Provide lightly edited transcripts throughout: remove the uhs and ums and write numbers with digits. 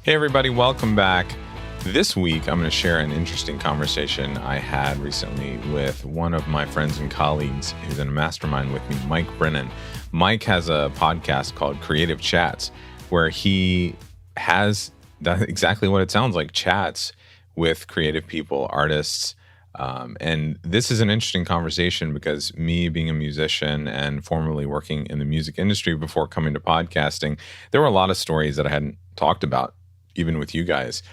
Hey everybody, welcome back. This week, I'm going to share an interesting conversation I had recently with one of my friends and colleagues who's in a mastermind with me, Mike Brennan. Mike has a podcast called Creative Chats, where he has exactly what it sounds like, chats with creative people, artists. And this is an interesting conversation because me being a musician and formerly working in the music industry before coming to podcasting, there were a lot of stories that I hadn't talked about, even with you guys,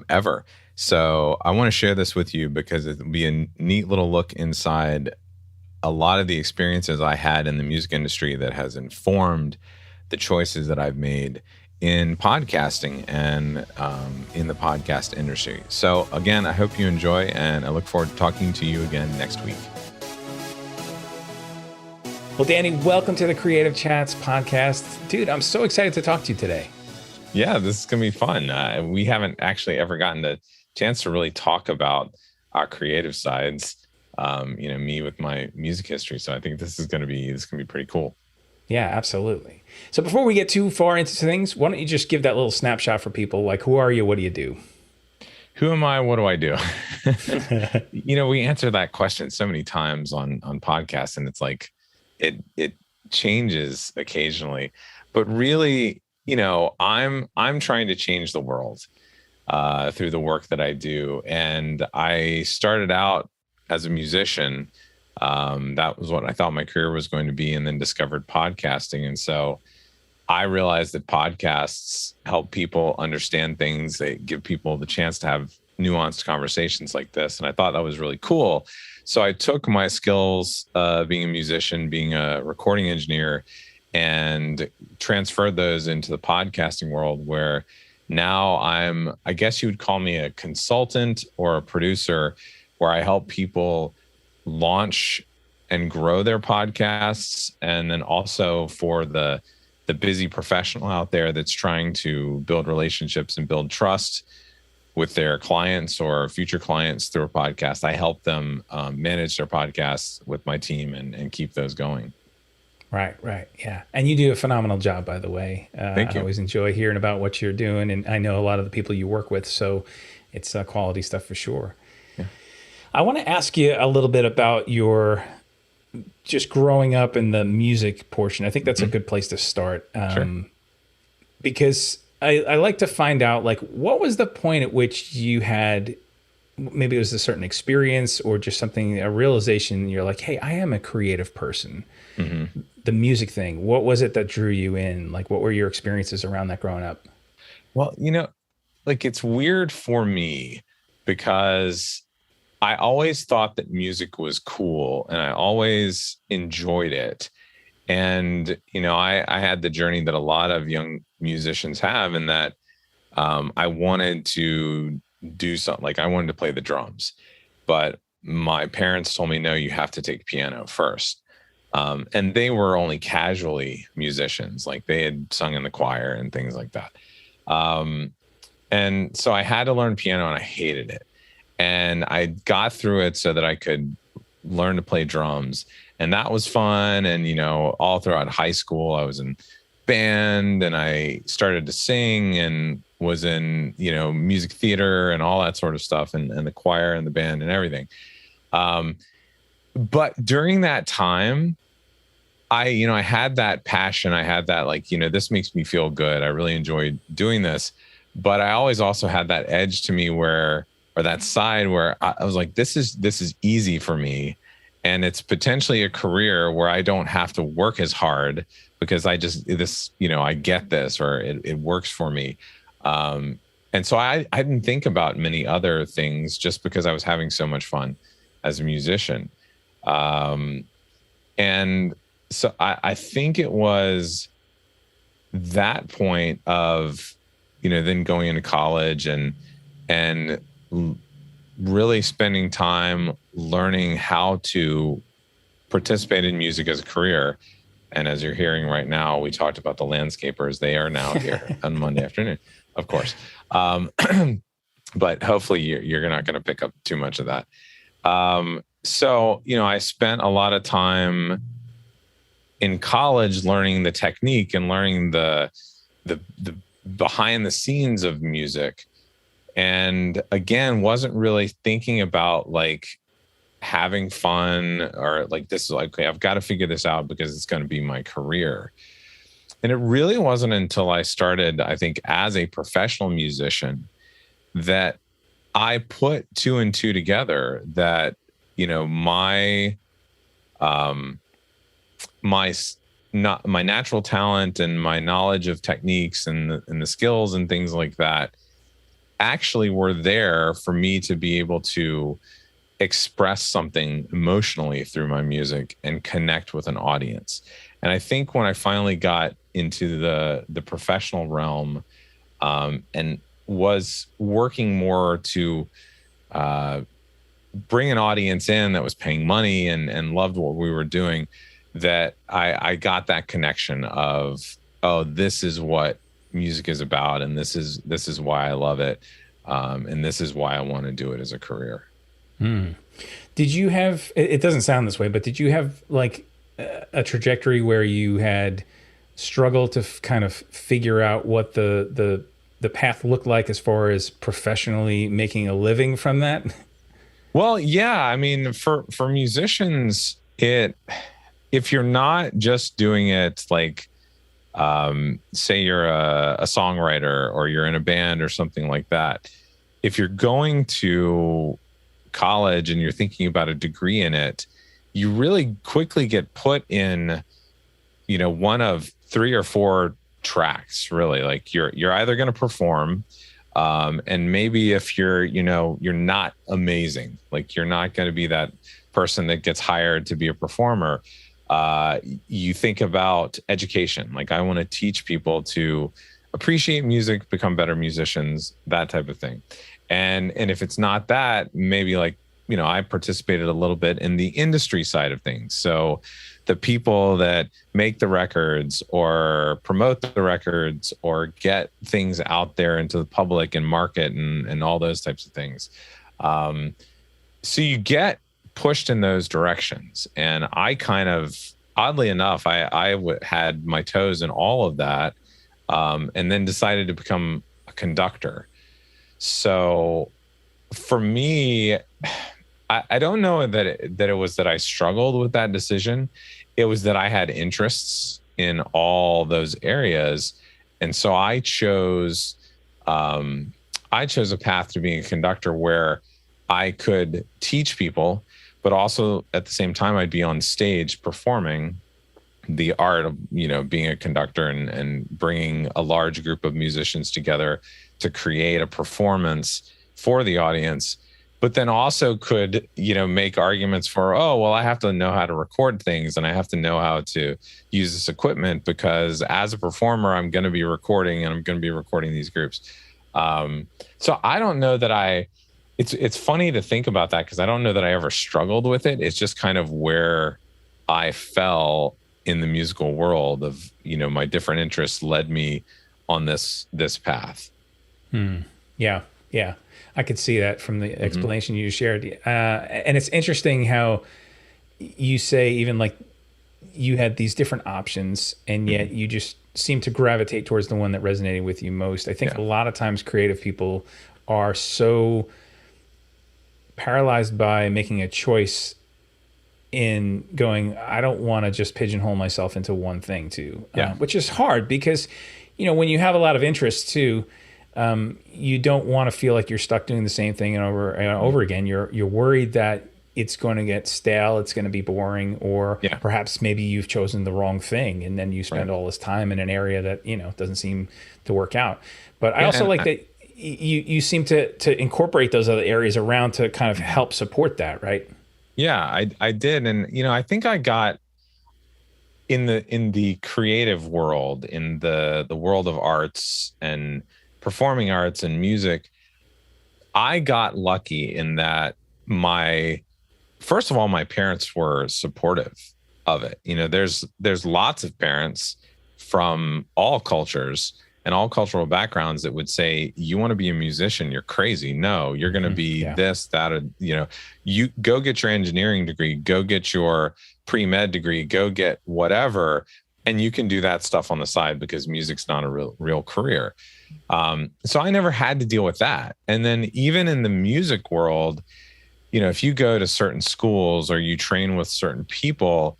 ever. So I want to share this with you because it'll be a neat little look inside a lot of the experiences I had in the music industry that has informed the choices that I've made in podcasting and in the podcast industry. So again, I hope you enjoy, and I look forward to talking to you again next week. Well, Danny, welcome to the Creative Chats podcast. Dude, I'm so excited to talk to you today. Yeah, this is going to be fun. We haven't actually ever gotten the chance to really talk about our creative sides, me with my music history. So I think this is going to be pretty cool. Yeah, absolutely. So before we get too far into things, why don't you just give that little snapshot for people? Like, who are you? What do you do? Who am I? What do I do? We answer that question so many times on podcasts, and it's like it changes occasionally. But really, I'm trying to change the world through the work that I do. And I started out as a musician. That was what I thought my career was going to be, and then discovered podcasting. And so I realized that podcasts help people understand things. They give people the chance to have nuanced conversations like this. And I thought that was really cool. So I took my skills, being a musician, being a recording engineer, and transferred those into the podcasting world, where now I guess you would call me a consultant or a producer, where I help people launch and grow their podcasts. And then also for the busy professional out there that's trying to build relationships and build trust with their clients or future clients through a podcast, I help them manage their podcasts with my team and keep those going. Right. Yeah. And you do a phenomenal job, by the way. Thank you. I always enjoy hearing about what you're doing. And I know a lot of the people you work with, so it's quality stuff for sure. Yeah. I want to ask you a little bit about your just growing up in the music portion. I think that's a good place to start. Sure. Because I like to find out, like, what was the point at which you had, maybe it was a certain experience or just something, a realization, you're like, hey, I am a creative person. Mm-hmm. The music thing, what was it that drew you in? Like, what were your experiences around that growing up? Well, it's weird for me because I always thought that music was cool and I always enjoyed it. And, I had the journey that a lot of young musicians have, in that I wanted to do something, like I wanted to play the drums, but my parents told me, no, you have to take piano first. And they were only casually musicians, like they had sung in the choir and things like that. And so I had to learn piano, and I hated it. And I got through it so that I could learn to play drums. And that was fun. And, all throughout high school, I was in band and I started to sing and was in, music theater and all that sort of stuff, and the choir and the band and everything. But during that time, I had that passion. I had that, this makes me feel good. I really enjoyed doing this. But I always also had that edge to me or that side where I was like, this is easy for me. And it's potentially a career where I don't have to work as hard because I get this, or it works for me. And so I didn't think about many other things just because I was having so much fun as a musician. And so I think it was that point of, then going into college and really spending time learning how to participate in music as a career. And as you're hearing right now, we talked about the landscapers. They are now here on Monday afternoon, of course. But hopefully you're not going to pick up too much of that. So, I spent a lot of time in college learning the technique and learning the behind the scenes of music. And again, wasn't really thinking about like having fun or like this is like, okay, I've got to figure this out because it's going to be my career. And it really wasn't until I started, I think, as a professional musician that I put two and two together that, you know, my natural talent and my knowledge of techniques and the skills and things like that actually were there for me to be able to express something emotionally through my music and connect with an audience. And I think when I finally got into the professional realm, and was working more to bring an audience in that was paying money and loved what we were doing, that I got that connection of, oh, this is what music is about, and this is why I love it, and this is why I want to do it as a career. Did you have, it doesn't sound this way, but did you have like a trajectory where you had struggled to kind of figure out what the path looked like as far as professionally making a living from that? Well, yeah. I mean, for musicians, if you're not just doing it like, say you're a songwriter or you're in a band or something like that, if you're going to college and you're thinking about a degree in it, you really quickly get put in, you know, one of 3 or 4 tracks, really. Like you're either going to perform, and maybe if you're not amazing, like you're not going to be that person that gets hired to be a performer, you think about education. Like I want to teach people to appreciate music, become better musicians, that type of thing. And if it's not that, maybe like, you know, I participated a little bit in the industry side of things. So the people that make the records or promote the records or get things out there into the public and market and all those types of things. So you get pushed in those directions. And I kind of, oddly enough, I had my toes in all of that, and then decided to become a conductor. So for me, I don't know that it was that I struggled with that decision. It was that I had interests in all those areas. And so I chose a path to being a conductor where I could teach people, but also at the same time, I'd be on stage performing the art of, you know, being a conductor and bringing a large group of musicians together to create a performance for the audience, but then also could, you know, make arguments for, oh, well, I have to know how to record things and I have to know how to use this equipment because as a performer, I'm going to be recording and I'm going to be recording these groups. So I don't know that it's funny to think about that because I don't know that I ever struggled with it. It's just kind of where I fell in the musical world of, you know, my different interests led me on this path. Yeah. I could see that from the explanation you shared. And it's interesting how you say even like you had these different options and yet you just seem to gravitate towards the one that resonated with you most. I think a lot of times creative people are so paralyzed by making a choice in going, I don't want to just pigeonhole myself into one thing too, which is hard because, you know, when you have a lot of interests too, you don't want to feel like you're stuck doing the same thing over and over again. You're worried that it's going to get stale, it's going to be boring, or perhaps maybe you've chosen the wrong thing and then you spend all this time in an area that, you know, doesn't seem to work out. But I also like that you seem to incorporate those other areas around to kind of help support that, right? Yeah, I did. And, you know, I think I got in the creative world, in the world of arts and performing arts and music, I got lucky in that first of all, my parents were supportive of it. You know, there's lots of parents from all cultures and all cultural backgrounds that would say, you want to be a musician, you're crazy. No, you're going to be this, that, or, you know, you go get your engineering degree, go get your pre-med degree, go get whatever, and you can do that stuff on the side because music's not a real career. So I never had to deal with that. And then even in the music world, if you go to certain schools or you train with certain people,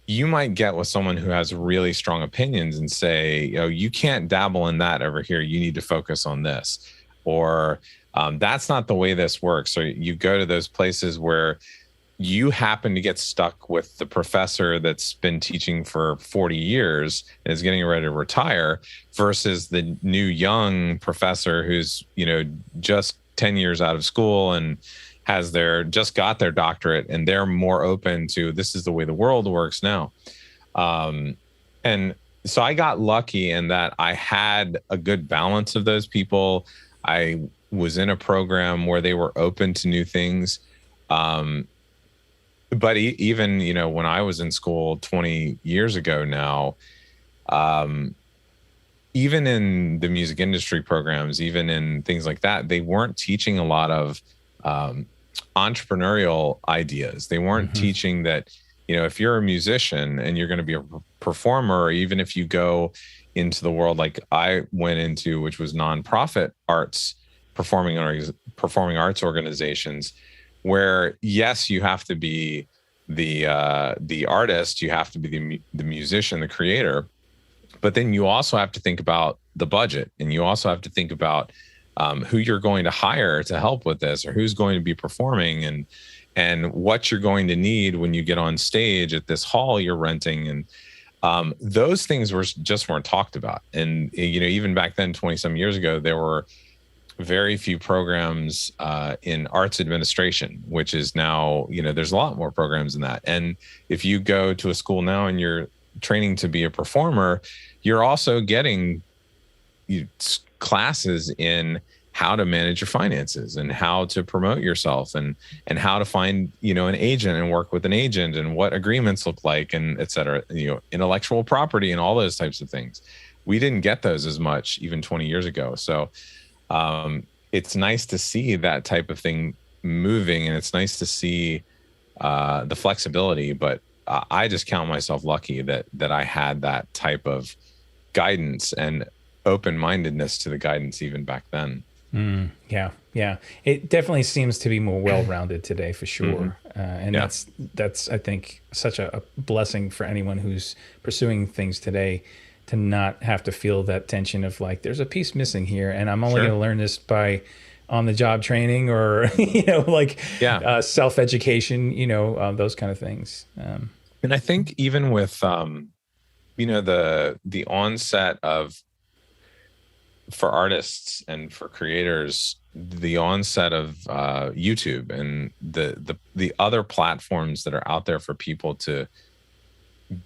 you might get with someone who has really strong opinions and say, you can't dabble in that over here. You need to focus on this. Or that's not the way this works. Or you go to those places where you happen to get stuck with the professor that's been teaching for 40 years and is getting ready to retire versus the new young professor who's, just 10 years out of school and has just got their doctorate, and they're more open to, this is the way the world works now. And so I got lucky in that I had a good balance of those people. I was in a program where they were open to new things. But even, when I was in school 20 years ago now, even in the music industry programs, even in things like that, they weren't teaching a lot of entrepreneurial ideas. They weren't teaching that, if you're a musician and you're going to be a performer, or even if you go into the world like I went into, which was nonprofit arts, performing arts organizations, where yes, you have to be the artist, you have to be the musician, the creator, but then you also have to think about the budget, and you also have to think about who you're going to hire to help with this, or who's going to be performing, and what you're going to need when you get on stage at this hall you're renting, and those things weren't talked about. And even back then, 20 some years ago, there were very few programs in arts administration, which is now, there's a lot more programs in that. And if you go to a school now and you're training to be a performer, you're also getting classes in how to manage your finances and how to promote yourself and how to find, an agent and work with an agent and what agreements look like, and et cetera, intellectual property and all those types of things. We didn't get those as much even 20 years ago. So it's nice to see that type of thing moving, and it's nice to see the flexibility. But I just count myself lucky that I had that type of guidance and open-mindedness to the guidance even back then. Yeah. It definitely seems to be more well-rounded today, for sure. And that's I think such a blessing for anyone who's pursuing things today, to not have to feel that tension of like, there's a piece missing here, and I'm only going to learn this by on-the-job training, or self-education, those kind of things. And I think even with the onset of, for artists and for creators, the onset of YouTube and the other platforms that are out there for people to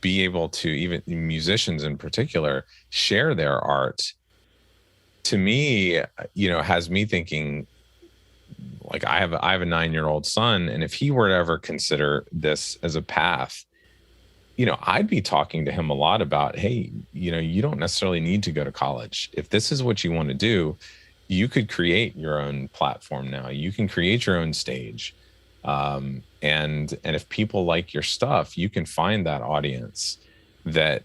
be able to, even musicians in particular, share their art, to me, has me thinking, like, I have a 9-year-old son, and if he were to ever consider this as a path, I'd be talking to him a lot about, hey, you don't necessarily need to go to college. If this is what you want to do, you could create your own platform now. You can create your own stage. And if people like your stuff, you can find that audience that,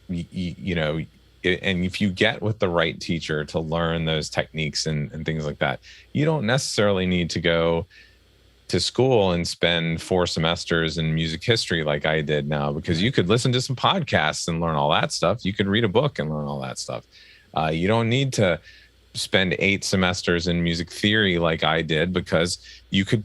and if you get with the right teacher to learn those techniques and things like that, you don't necessarily need to go to school and spend 4 semesters in music history like I did now, because you could listen to some podcasts and learn all that stuff. You could read a book and learn all that stuff. You don't need to spend 8 semesters in music theory like I did, because you could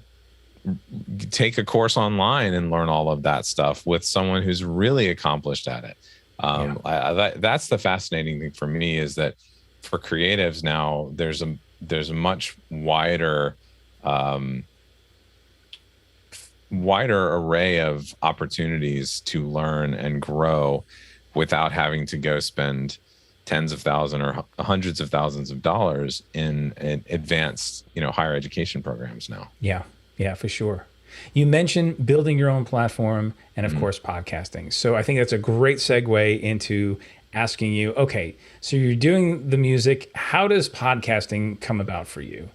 take a course online and learn all of that stuff with someone who's really accomplished at it. That's the fascinating thing for me, is that for creatives now, there's a much wider array of opportunities to learn and grow without having to go spend tens of thousands or hundreds of thousands of dollars in advanced, higher education programs now. Yeah, for sure. You mentioned building your own platform and, of course, podcasting. So I think that's a great segue into asking you, okay, so you're doing the music. How does podcasting come about for you?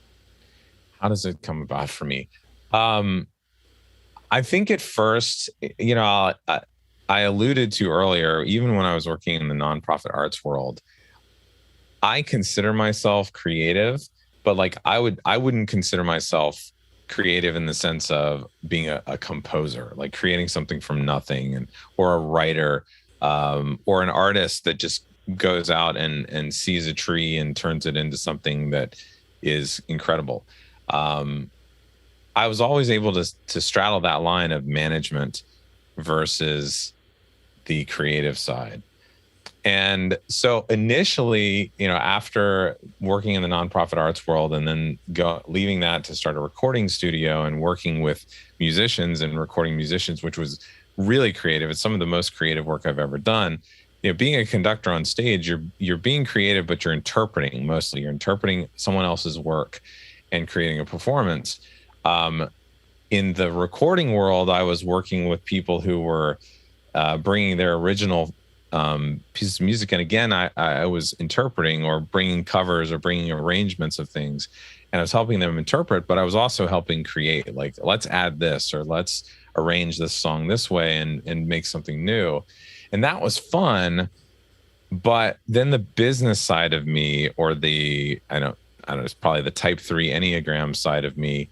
How does it come about for me? I think at first, I alluded to earlier, even when I was working in the nonprofit arts world, I consider myself creative, but like I wouldn't consider myself creative in the sense of being a composer, like creating something from nothing, and or a writer, or an artist that just goes out and sees a tree and turns it into something that is incredible. Um, I was always able to straddle that line of management versus the creative side. And so initially, after working in the nonprofit arts world and then leaving that to start a recording studio and working with musicians and recording musicians, which was really creative. It's some of the most creative work I've ever done. Being a conductor on stage, you're being creative, but you're interpreting mostly. You're interpreting someone else's work and creating a performance. In the recording world, I was working with people who were bringing their original pieces of music. And again, I was interpreting or bringing covers or bringing arrangements of things. And I was helping them interpret, but I was also helping create, like, let's add this, or let's arrange this song this way and make something new. And that was fun. But then the business side of me, or I don't know, it's probably the type 3 Enneagram side of me,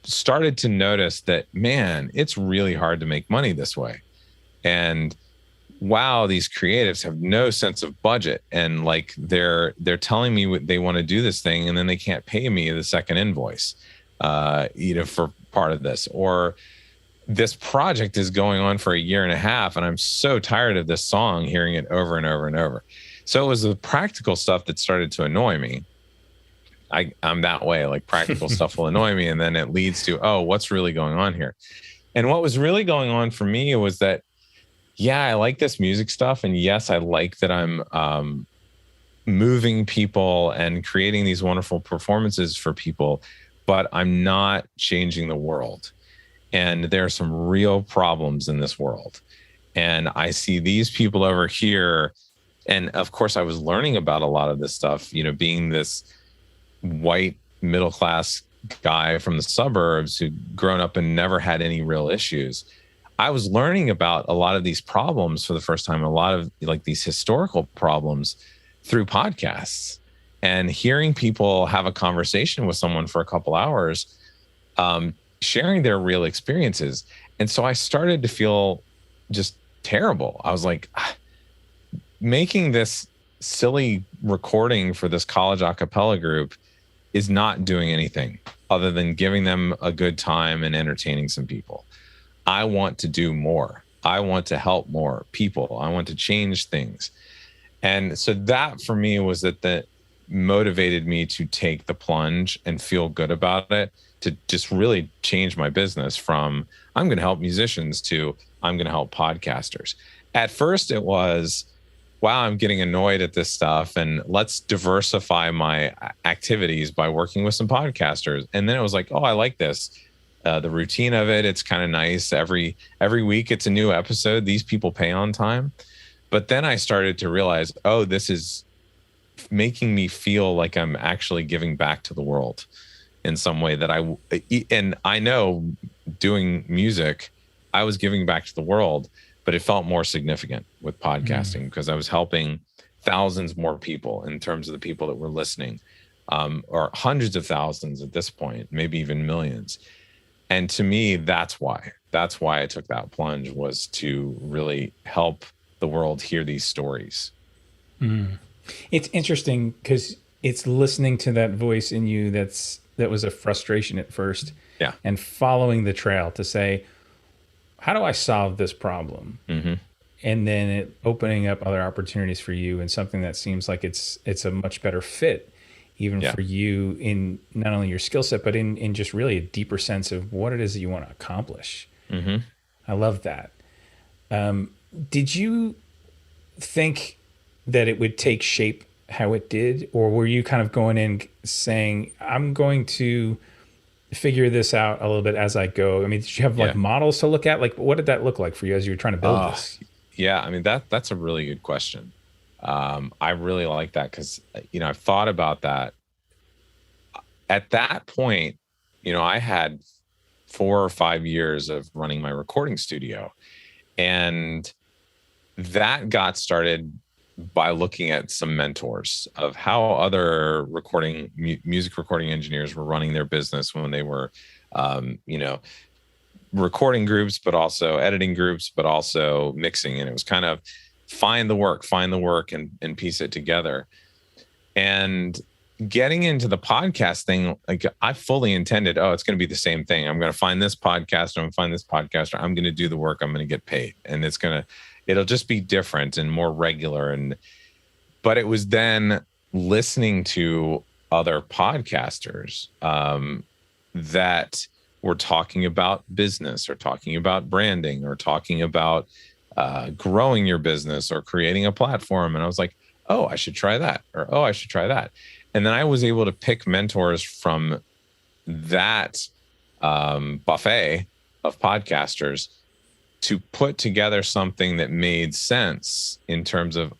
started to notice that, man, it's really hard to make money this way. And wow, these creatives have no sense of budget. And like they're telling me what they want to do this thing, and then they can't pay me the second invoice, for part of this. Or this project is going on for a year and a half, and I'm so tired of this song, hearing it over and over and over. So it was the practical stuff that started to annoy me. I'm that way, like practical stuff will annoy me. And then it leads to, oh, what's really going on here? And what was really going on for me was that, yeah, I like this music stuff. And yes, I like that I'm moving people and creating these wonderful performances for people, but I'm not changing the world. And there are some real problems in this world. And I see these people over here. And of course, I was learning about a lot of this stuff, being this white middle-class guy from the suburbs who'd grown up and never had any real issues. I was learning about a lot of these problems for the first time, a lot of like these historical problems through podcasts, and hearing people have a conversation with someone for a couple hours, sharing their real experiences. And so I started to feel just terrible. I was like, making this silly recording for this college a cappella group is not doing anything other than giving them a good time and entertaining some people. I want to do more. I want to help more people. I want to change things. And so that for me was that motivated me to take the plunge and feel good about it, to just really change my business from I'm going to help musicians to I'm going to help podcasters. At first it was, wow, I'm getting annoyed at this stuff, and let's diversify my activities by working with some podcasters. And then it was like, oh, I like this. The routine of it, it's kind of nice. Every week it's a new episode. These people pay on time. But then I started to realize, oh, this is making me feel like I'm actually giving back to the world in some way that I know doing music, I was giving back to the world, but it felt more significant with podcasting because I was helping thousands more people in terms of the people that were listening, or hundreds of thousands at this point, maybe even millions. And to me, that's why I took that plunge, was to really help the world hear these stories. It's interesting because it's listening to that voice in you that was a frustration at first. Yeah. And following the trail to say, how do I solve this problem? Mm-hmm. And then it opening up other opportunities for you, and something that seems like it's a much better fit, even for you, in not only your skill set, but in just really a deeper sense of what it is that you want to accomplish. Mm-hmm. I love that. Did you think that it would take shape how it did? Or were you kind of going in saying, I'm going to figure this out a little bit as I go? I mean, did you have like models to look at? Like, what did that look like for you as you were trying to build this? Yeah, I mean, that's a really good question. I really like that because, I've thought about that. At that point, I had 4 or 5 years of running my recording studio. And that got started by looking at some mentors of how other music recording engineers were running their business when they were, recording groups, but also editing groups, but also mixing. And it was kind of find the work and piece it together. And getting into the podcast thing, like I fully intended, it's going to be the same thing. I'm going to find this podcaster. I'm going to find this podcaster. I'm going to do the work. I'm going to get paid. And it'll just be different and more regular. But it was then listening to other podcasters that were talking about business or talking about branding or talking about growing your business or creating a platform. And I was like, oh, I should try that. Or, oh, I should try that. And then I was able to pick mentors from that buffet of podcasters to put together something that made sense in terms of,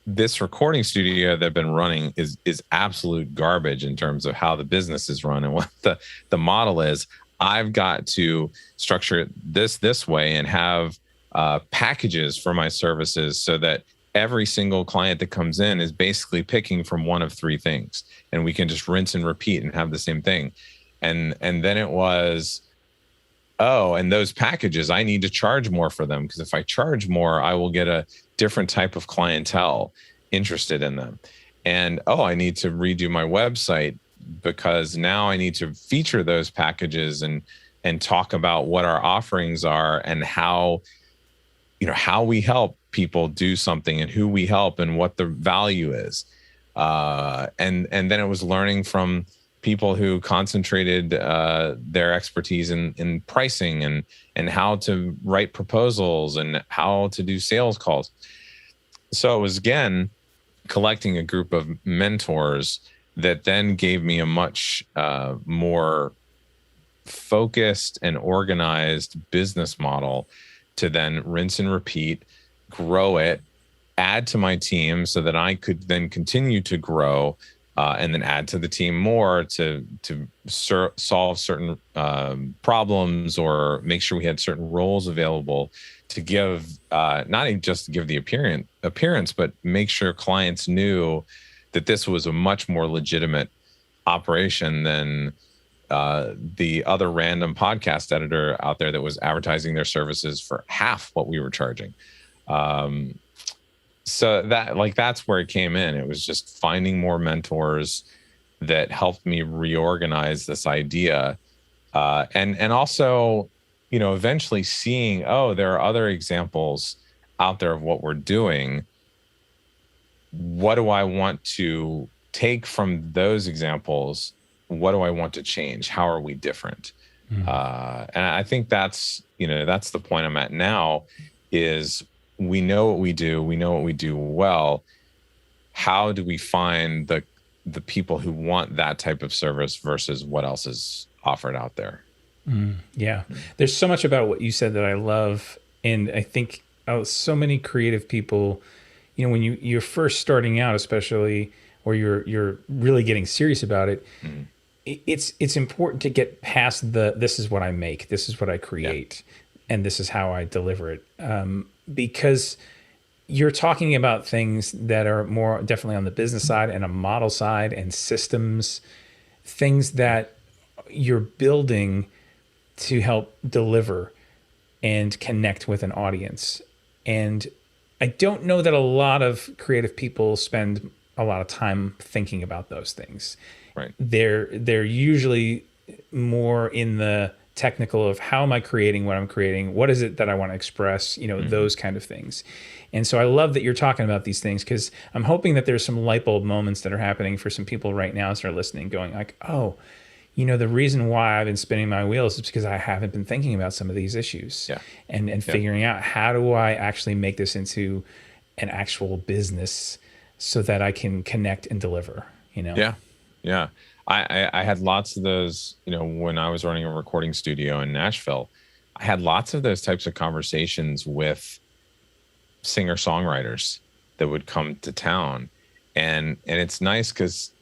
this recording studio that I've been running is absolute garbage in terms of how the business is run and what the model is. I've got to structure this way and have packages for my services so that every single client that comes in is basically picking from one of three things, and we can just rinse and repeat and have the same thing. And then it was, and those packages, I need to charge more for them, because if I charge more, I will get a different type of clientele interested in them. And, I need to redo my website because now I need to feature those packages and talk about what our offerings are and how we help people do something and who we help and what the value is. And then it was learning from people who concentrated their expertise in pricing and how to write proposals and how to do sales calls. So it was, again, collecting a group of mentors that then gave me a much more focused and organized business model to then rinse and repeat, grow it, add to my team so that I could then continue to grow, and then add to the team more to solve certain problems or make sure we had certain roles available to give, not even just to give the appearance, but make sure clients knew that this was a much more legitimate operation than the other random podcast editor out there that was advertising their services for half what we were charging. So that's where it came in. It was just finding more mentors that helped me reorganize this idea. And also, eventually seeing, there are other examples out there of what we're doing. What do I want to take from those examples? What do I want to change? How are we different? Mm-hmm. And I think that's the point I'm at now is we know what we do. We know what we do well. How do we find the people who want that type of service versus what else is offered out there? Yeah. There's so much about what you said that I love. And I think so many creative people, when you're first starting out, especially, or you're really getting serious about it, it's important to get past this is what I make, this is what I create, and this is how I deliver it. Because you're talking about things that are more definitely on the business side and a model side and systems, things that you're building to help deliver and connect with an audience. And I don't know that a lot of creative people spend a lot of time thinking about those things. Right. They're usually more in the technical of how am I creating what I'm creating? What is it that I want to express? Those kind of things. And so I love that you're talking about these things, because I'm hoping that there's some light bulb moments that are happening for some people right now as they're listening, going like, the reason why I've been spinning my wheels is because I haven't been thinking about some of these issues and figuring out how do I actually make this into an actual business so that I can connect and deliver, Yeah. I had lots of those, when I was running a recording studio in Nashville, I had lots of those types of conversations with singer-songwriters that would come to town. And it's nice because,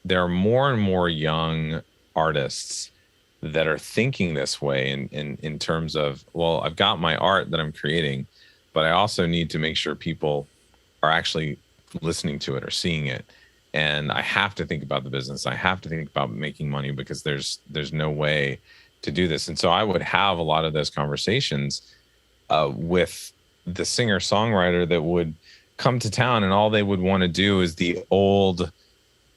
there are more and more young artists that are thinking this way in terms of, well, I've got my art that I'm creating, but I also need to make sure people are actually listening to it or seeing it. And I have to think about the business. I have to think about making money, because there's no way to do this. And so I would have a lot of those conversations with the singer songwriter that would come to town, and all they would want to do is the old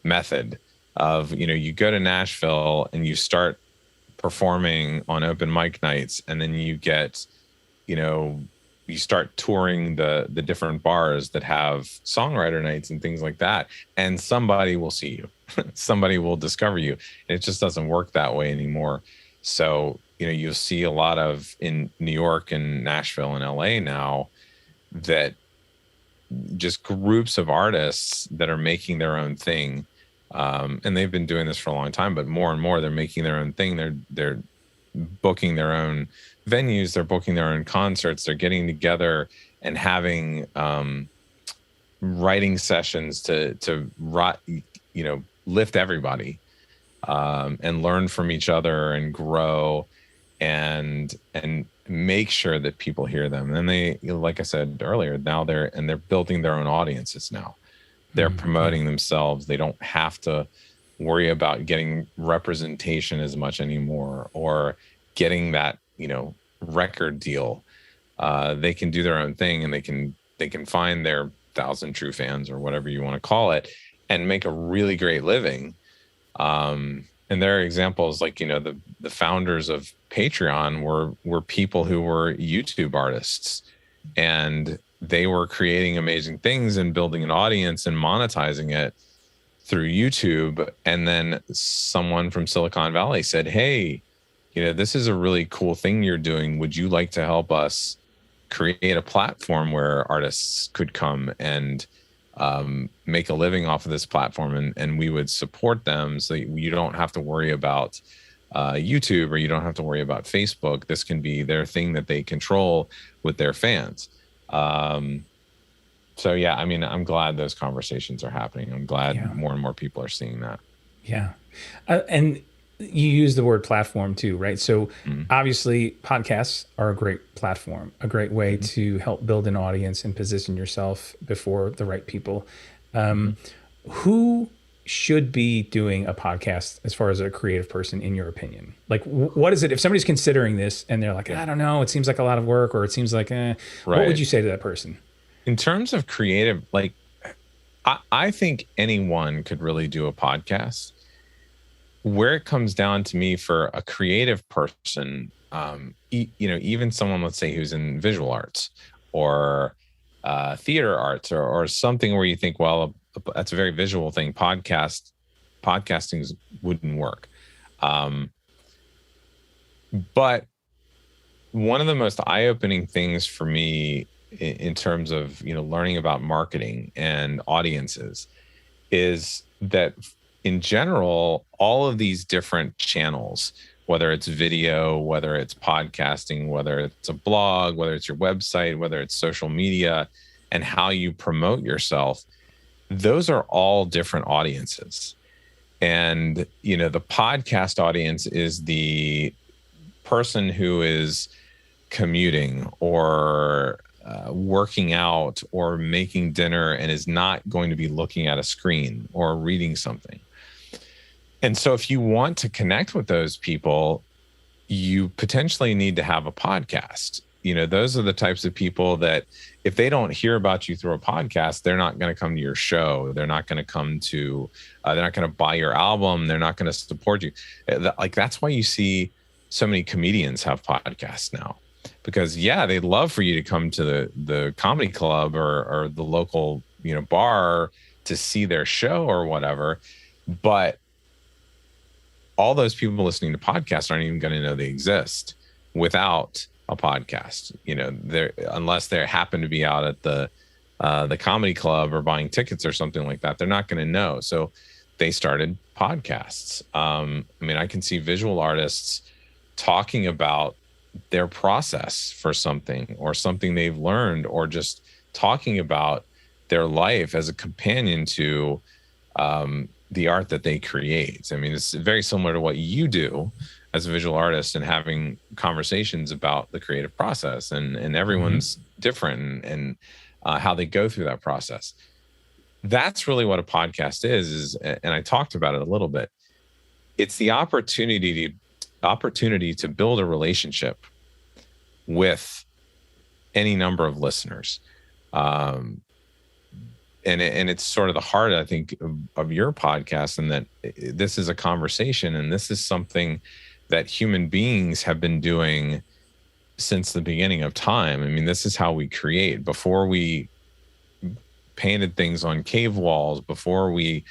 method of, you go to Nashville and you start performing on open mic nights, and then you get, you start touring the different bars that have songwriter nights and things like that, and somebody will see you. Somebody will discover you. And it just doesn't work that way anymore. So, you'll see a lot of, in New York and Nashville and LA now, that just groups of artists that are making their own thing. And they've been doing this for a long time, but more and more they're making their own thing. They're booking their own venues, they're booking their own concerts, they're getting together and having writing sessions to lift everybody, and learn from each other and grow and make sure that people hear them. And they, like I said earlier, now they're building their own audiences now. They're promoting themselves. They don't have to worry about getting representation as much anymore, or getting that, record deal. They can do their own thing, and they can find their 1,000 true fans, or whatever you want to call it, and make a really great living. And there are examples like, the founders of Patreon were people who were YouTube artists, and they were creating amazing things and building an audience and monetizing it through YouTube. And then someone from Silicon Valley said, hey, this is a really cool thing you're doing. Would you like to help us create a platform where artists could come and make a living off of this platform, and we would support them, so you don't have to worry about YouTube, or you don't have to worry about Facebook. This can be their thing that they control with their fans. So yeah, I mean, I'm glad those conversations are happening. I'm glad more and more people are seeing that. Yeah. And you use the word platform too, right? So obviously podcasts are a great platform, a great way to help build an audience and position yourself before the right people. Who should be doing a podcast as far as a creative person, in your opinion? Like, what is it, if somebody's considering this and they're like, I don't know, it seems like a lot of work, or it seems like, what would you say to that person? In terms of creative, like, I think anyone could really do a podcast. Where it comes down to me, for a creative person, even someone, let's say, who's in visual arts or theater arts, or something where you think, well, that's a very visual thing. Podcasting wouldn't work. But one of the most eye-opening things for me in terms of, learning about marketing and audiences is that, in general, all of these different channels, whether it's video, whether it's podcasting, whether it's a blog, whether it's your website, whether it's social media, and how you promote yourself, those are all different audiences. And, the podcast audience is the person who is commuting or working out or making dinner and is not going to be looking at a screen or reading something. And so if you want to connect with those people, you potentially need to have a podcast. Those are the types of people that, if they don't hear about you through a podcast, they're not going to come to your show. They're not going to come to, they're not going to buy your album. They're not going to support you. That's why you see so many comedians have podcasts now, because they'd love for you to come to the comedy club or the local, bar to see their show or whatever. But all those people listening to podcasts aren't even going to know they exist without a podcast, unless they happen to be out at the comedy club or buying tickets or something like that. They're not going to know. So they started podcasts. I can see visual artists talking about their process for something, or something they've learned, or just talking about their life as a companion to the art that they create. It's very similar to what you do as a visual artist and having conversations about the creative process, and everyone's different, and how they go through that process. That's really what a podcast is, and I talked about it a little bit. It's the opportunity to build a relationship with any number of listeners. And it's sort of the heart, I think, of your podcast, and that this is a conversation, and this is something that human beings have been doing since the beginning of time. I mean, this is how we create. Before we painted things on cave walls, before we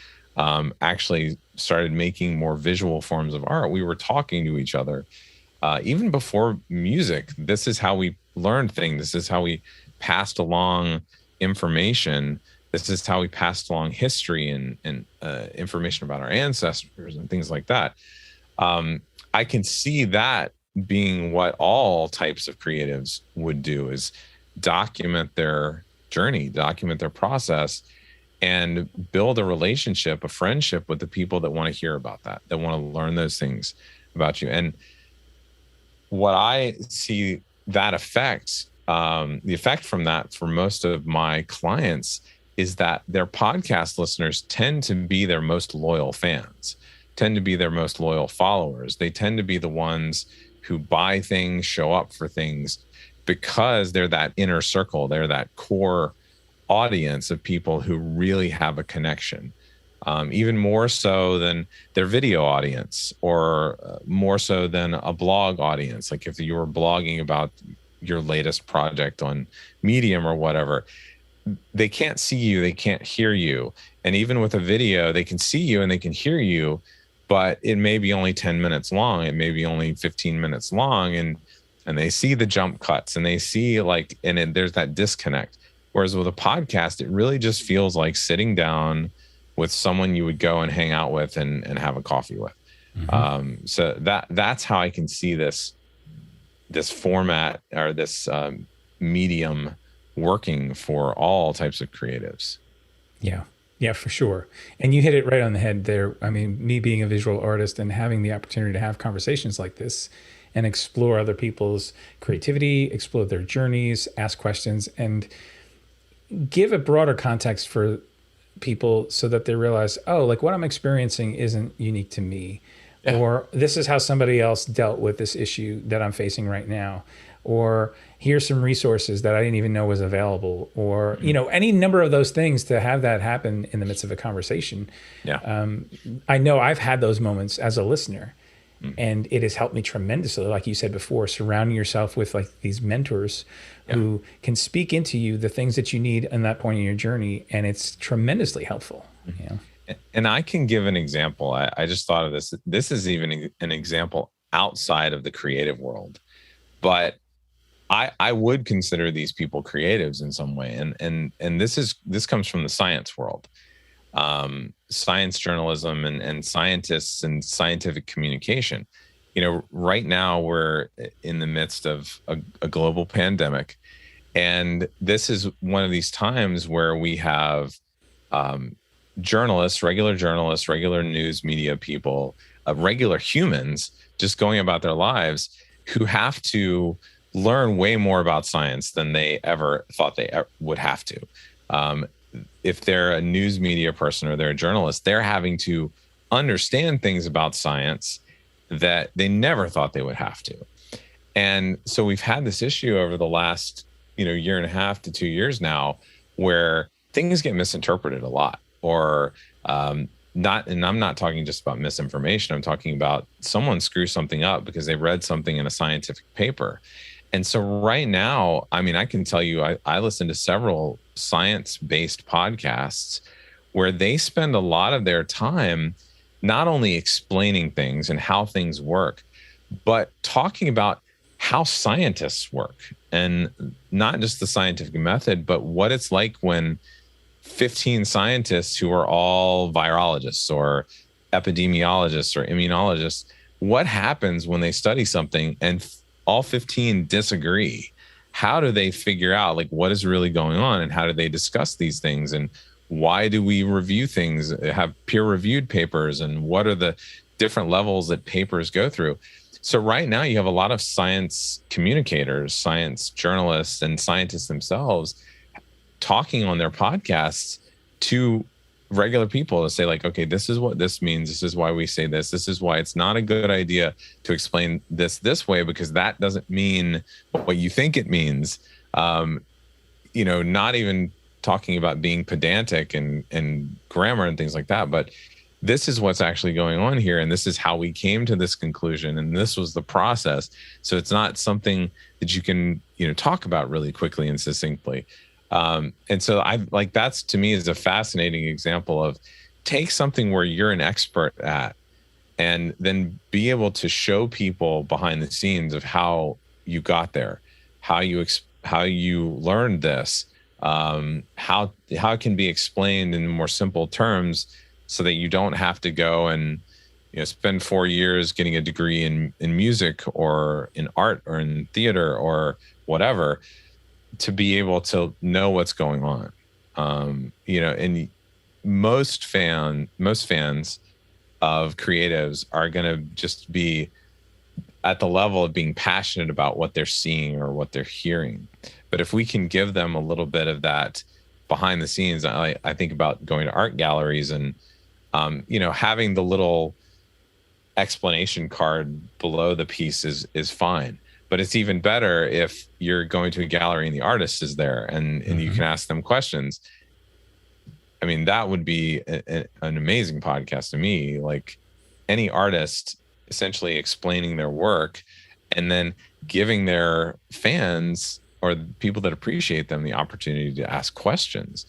actually started making more visual forms of art, we were talking to each other. Even before music, this is how we learned things. This is how we passed along information. This is how we passed along history and information about our ancestors and things like that. I can see that being what all types of creatives would do, is document their journey, document their process, and build a relationship, a friendship with the people that want to hear about that want to learn those things about you. And what I see that affects, the effect from that for most of my clients, is that their podcast listeners tend to be their most loyal fans, tend to be their most loyal followers. They tend to be the ones who buy things, show up for things, because they're that inner circle. They're that core audience of people who really have a connection, even more so than their video audience, or more so than a blog audience. Like if you were blogging about your latest project on Medium or whatever, they can't see you, they can't hear you. And even with a video, they can see you and they can hear you, but it may be only 10 minutes long. It may be only 15 minutes long. And they see the jump cuts, and they see there's that disconnect. Whereas with a podcast, it really just feels like sitting down with someone you would go and hang out with and have a coffee with. So that's how I can see this format, or this medium, working for all types of creatives. Yeah, for sure. And you hit it right on the head there. I mean, me being a visual artist and having the opportunity to have conversations like this and explore other people's creativity, explore their journeys, ask questions, and give a broader context for people so that they realize, oh, like what I'm experiencing isn't unique to me. Yeah. Or this is how somebody else dealt with this issue that I'm facing right now. Or here's some resources that I didn't even know was available, or, any number of those things, to have that happen in the midst of a conversation. Yeah. I know I've had those moments as a listener, and it has helped me tremendously. Like you said before, surrounding yourself with like these mentors who can speak into you the things that you need in that point in your journey. And it's tremendously helpful. And I can give an example. I just thought of this. This is even an example outside of the creative world, but I would consider these people creatives in some way. And this comes from the science world, science journalism and scientists and scientific communication. Right now we're in the midst of a global pandemic. And this is one of these times where we have journalists, regular news media people, regular humans just going about their lives, who have to learn way more about science than they ever thought they would have to. If they're a news media person or they're a journalist, they're having to understand things about science that they never thought they would have to. And so we've had this issue over the last, year and a half to 2 years now, where things get misinterpreted a lot, or not. And I'm not talking just about misinformation. I'm talking about someone screws something up because they read something in a scientific paper. And so right now, I mean, I can tell you, I listen to several science-based podcasts where they spend a lot of their time not only explaining things and how things work, but talking about how scientists work, and not just the scientific method, but what it's like when 15 scientists who are all virologists or epidemiologists or immunologists, what happens when they study something and all 15 disagree? How do they figure out like what is really going on, and how do they discuss these things, and why do we review things, have peer reviewed papers, and what are the different levels that papers go through? So right now you have a lot of science communicators, science journalists, and scientists themselves talking on their podcasts to regular people to say, like, okay, this is what this means. This is why we say this. This is why it's not a good idea to explain this way, because that doesn't mean what you think it means. Not even talking about being pedantic and grammar and things like that, but this is what's actually going on here, and this is how we came to this conclusion, and this was the process. So it's not something that you can talk about really quickly and succinctly. And so that's, to me, is a fascinating example of take something where you're an expert at, and then be able to show people behind the scenes of how you got there, how you learned this, how it can be explained in more simple terms, so that you don't have to go and spend 4 years getting a degree in music or in art or in theater or whatever, to be able to know what's going on. And most fans of creatives are going to just be at the level of being passionate about what they're seeing or what they're hearing. But if we can give them a little bit of that behind the scenes, I think about going to art galleries and having the little explanation card below the piece is fine. But it's even better if you're going to a gallery and the artist is there and you can ask them questions. I mean, that would be an amazing podcast to me. Like, any artist essentially explaining their work and then giving their fans or people that appreciate them the opportunity to ask questions.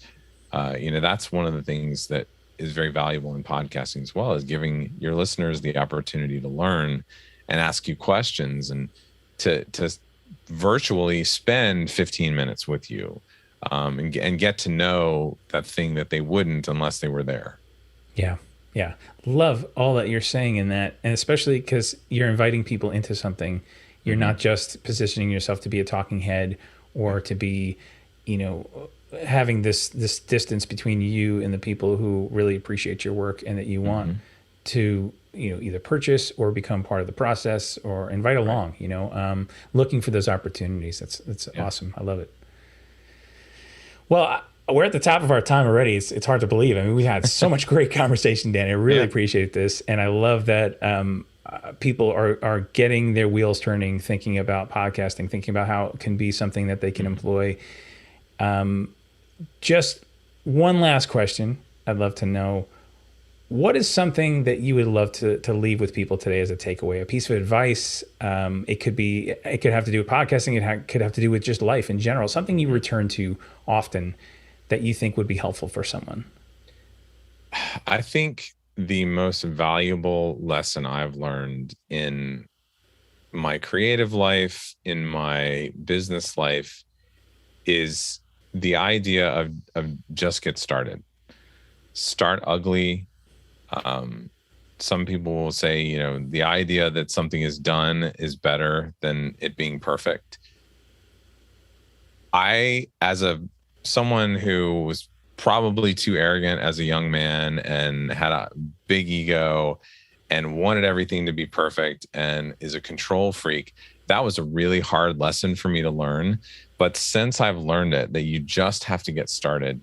That's one of the things that is very valuable in podcasting as well, is giving your listeners the opportunity to learn and ask you questions, and to virtually spend 15 minutes with you, and get to know that thing that they wouldn't unless they were there. Yeah. Love all that you're saying in that. And especially because you're inviting people into something. You're not just positioning yourself to be a talking head or to be, having this distance between you and the people who really appreciate your work and that you want to, either purchase or become part of the process or invite along, looking for those opportunities. That's awesome. I love it. Well, we're at the top of our time already. It's hard to believe. I mean, we had so much great conversation, Dan. I really appreciate this. And I love that people are getting their wheels turning, thinking about podcasting, thinking about how it can be something that they can employ. Just one last question. I'd love to know, what is something that you would love to leave with people today as a takeaway, a piece of advice? It could have to do with podcasting. It could have to do with just life in general, something you return to often that you think would be helpful for someone. I think the most valuable lesson I've learned in my creative life, in my business life, is the idea of just get started. Start ugly. Some people will say, the idea that something is done is better than it being perfect. As someone who was probably too arrogant as a young man and had a big ego and wanted everything to be perfect and is a control freak, that was a really hard lesson for me to learn. But since I've learned it, that you just have to get started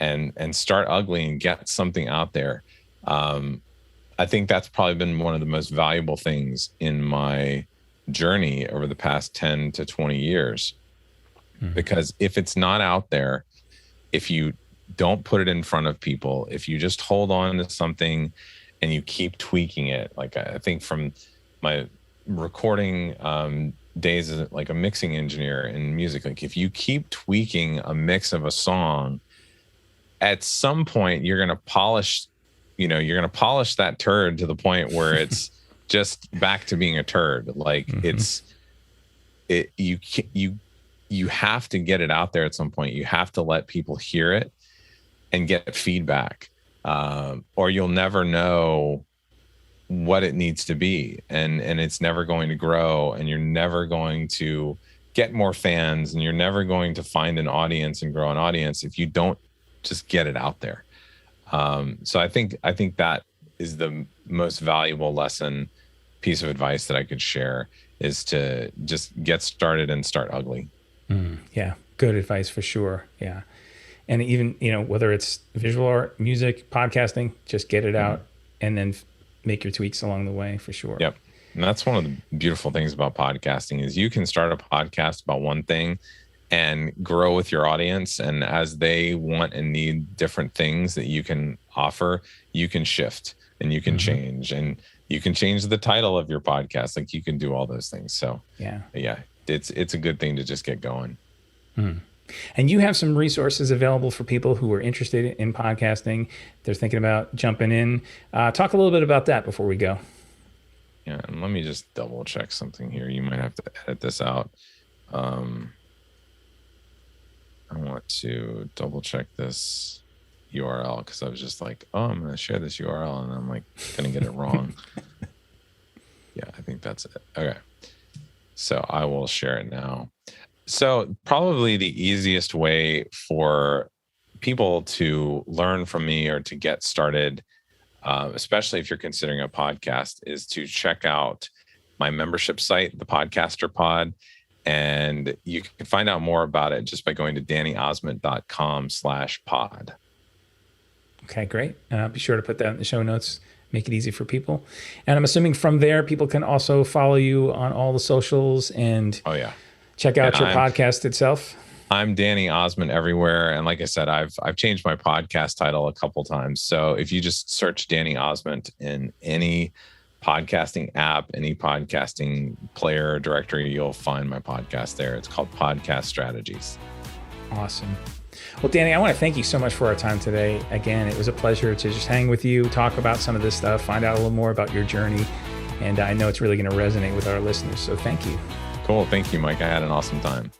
and start ugly and get something out there. I think that's probably been one of the most valuable things in my journey over the past 10 to 20 years. Because if it's not out there, if you don't put it in front of people, if you just hold on to something and you keep tweaking it, like I think from my recording days as like a mixing engineer in music, like if you keep tweaking a mix of a song, at some point you're going to polish that turd to the point where it's just back to being a turd. Like you have to get it out there at some point. You have to let people hear it and get feedback, or you'll never know what it needs to be, and it's never going to grow, and you're never going to get more fans, and you're never going to find an audience and grow an audience if you don't just get it out there. So I think that is the most valuable lesson piece of advice that I could share is to just get started and start ugly. Yeah, good advice for sure. Yeah. And even, whether it's visual art, music, podcasting, just get it out and then make your tweaks along the way for sure. Yep. And that's one of the beautiful things about podcasting is you can start a podcast about one thing and grow with your audience. And as they want and need different things that you can offer, you can shift and you can change, and you can change the title of your podcast. Like you can do all those things. So yeah, it's a good thing to just get going. And you have some resources available for people who are interested in podcasting. They're thinking about jumping in. Talk a little bit about that before we go. Yeah, and let me just double check something here. You might have to edit this out. I want to double check this URL because I was just like, oh, I'm going to share this URL and I'm like going to get it wrong. Yeah, I think that's it. Okay. So I will share it now. So probably the easiest way for people to learn from me or to get started, especially if you're considering a podcast, is to check out my membership site, the Podcaster Pod. And you can find out more about it just by going to dannyosment.com/pod. Okay, great. I'll be sure to put that in the show notes, make it easy for people. And I'm assuming from there, people can also follow you on all the socials and check out your podcast itself. I'm Danny Osment everywhere. And like I said, I've changed my podcast title a couple times. So if you just search Danny Osment in any podcasting app, any podcasting player directory, you'll find my podcast there. It's called Podcast Strategies. Awesome. Well, Danny, I want to thank you so much for our time today. Again, it was a pleasure to just hang with you, talk about some of this stuff, find out a little more about your journey. And I know it's really going to resonate with our listeners. So thank you. Cool. Thank you, Mike. I had an awesome time.